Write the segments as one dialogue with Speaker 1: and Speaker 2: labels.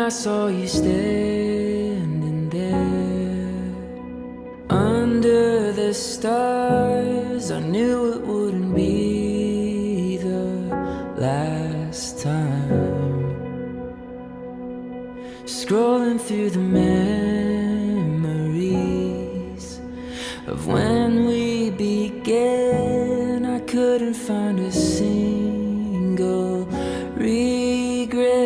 Speaker 1: I saw you standing there under the stars, I knew it wouldn't be the last time. Scrolling through the memories of when we began, I couldn't find a single regret.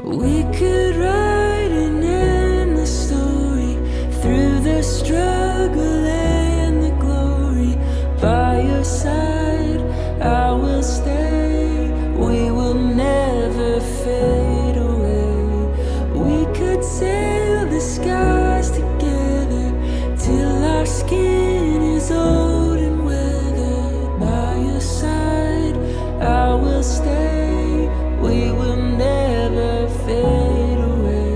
Speaker 1: We could write an endless story through the struggle and the glory. By your side, I will stay. We will never fade away. We could sail the skies together till our skin is old and weathered. By your side, I will stay. We will never fade away.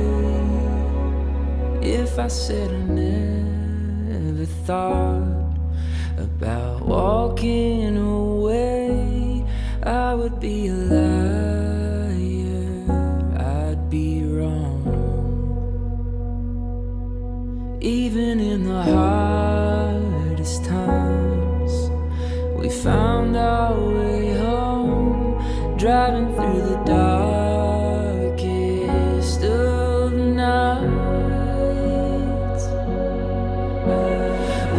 Speaker 1: If I said I never thought about walking away, I would be a liar, I'd be wrong. Even in the hardest times, we found our way home, driving through the darkest of nights.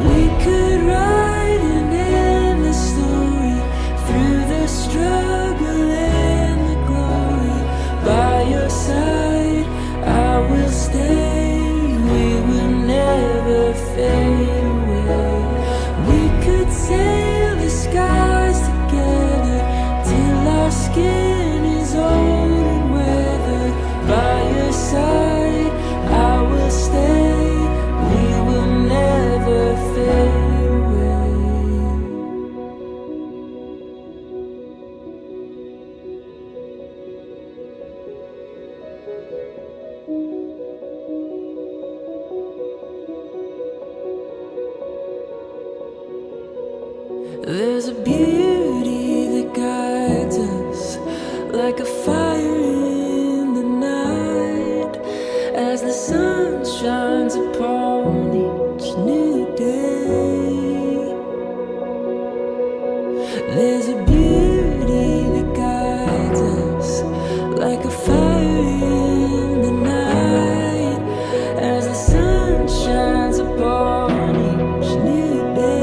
Speaker 1: We could write an endless story through the struggle and the glory. By your side, I will stay. We will never fade away. We could sail the skies together till our skin is old and weathered. By your side, I will stay. We will never fade away. There's a beauty that guides us like a fire in the night, as the sun shines upon each new day. There's a beauty that guides us like a fire in the night, as the sun shines upon each new day.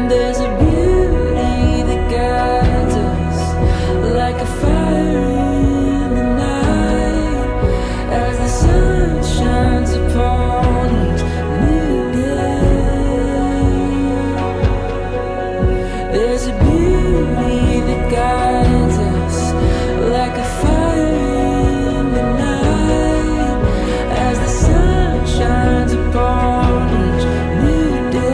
Speaker 1: There's a beauty that guides us like a fire in the night, as the sun shines upon each new day. There's a beauty that guides us like a fire in the night, as the sun shines upon each new day.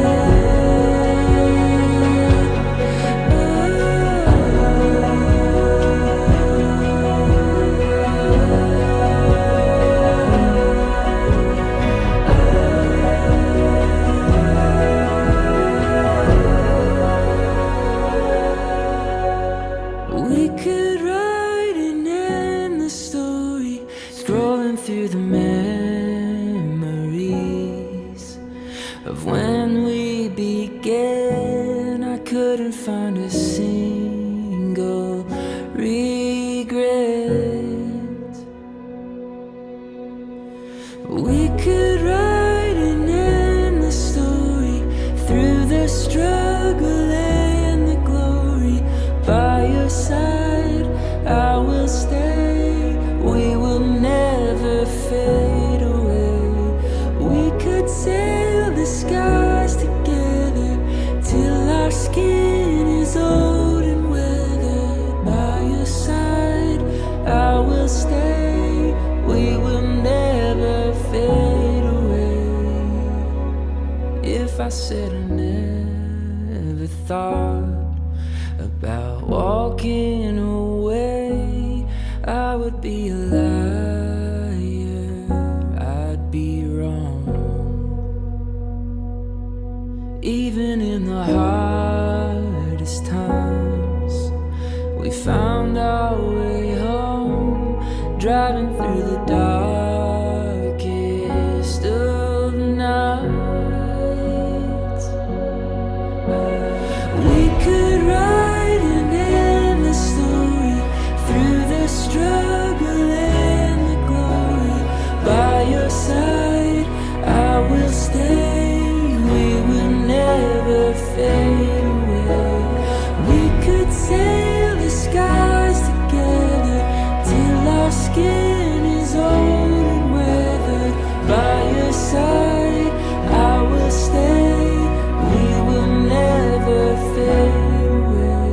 Speaker 1: We could write an endless story, scrolling through the memories of when we began. I couldn't find a single regret. We could write an endless story through the struggle and the glory. By your side, I will stay. We will never fade away. We could sail the skies together till our skin is old and weathered. By your side, I will stay. We will never fade away. If I said I never thought about walking away, I would be a liar, I'd be wrong. Even in the hardest times, will stay, we will never fade away. We could sail the skies together till our skin is old and weathered. By your side, I will stay, we will never fade away.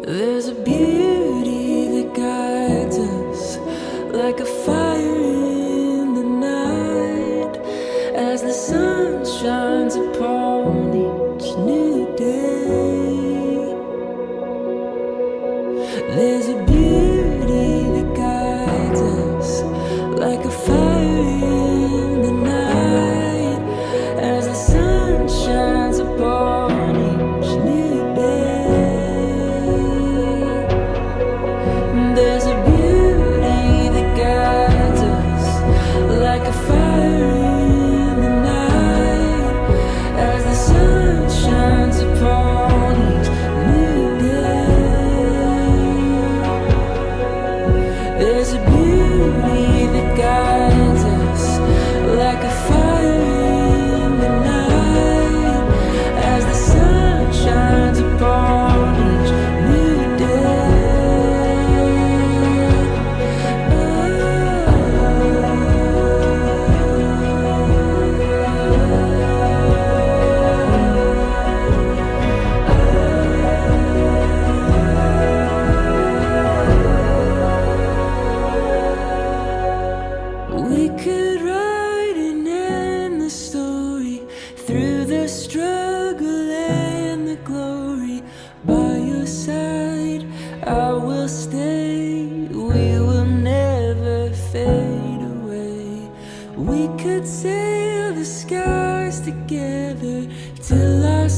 Speaker 1: There's a beauty that guides us like a fire in the night, as the sun shines upon each new day. There's a beauty that guides us like a fire in the night, as the sun shines upon each new day. There's a beauty that guides us like a fire in the night, as the sun shines upon each new day. There's a beauty that guides us like a fire in the night, as the sun shines upon each new day. We could write an endless story through the struggle and the glory. By your side, I will stay, we will never fade away. We could sail the skies together till our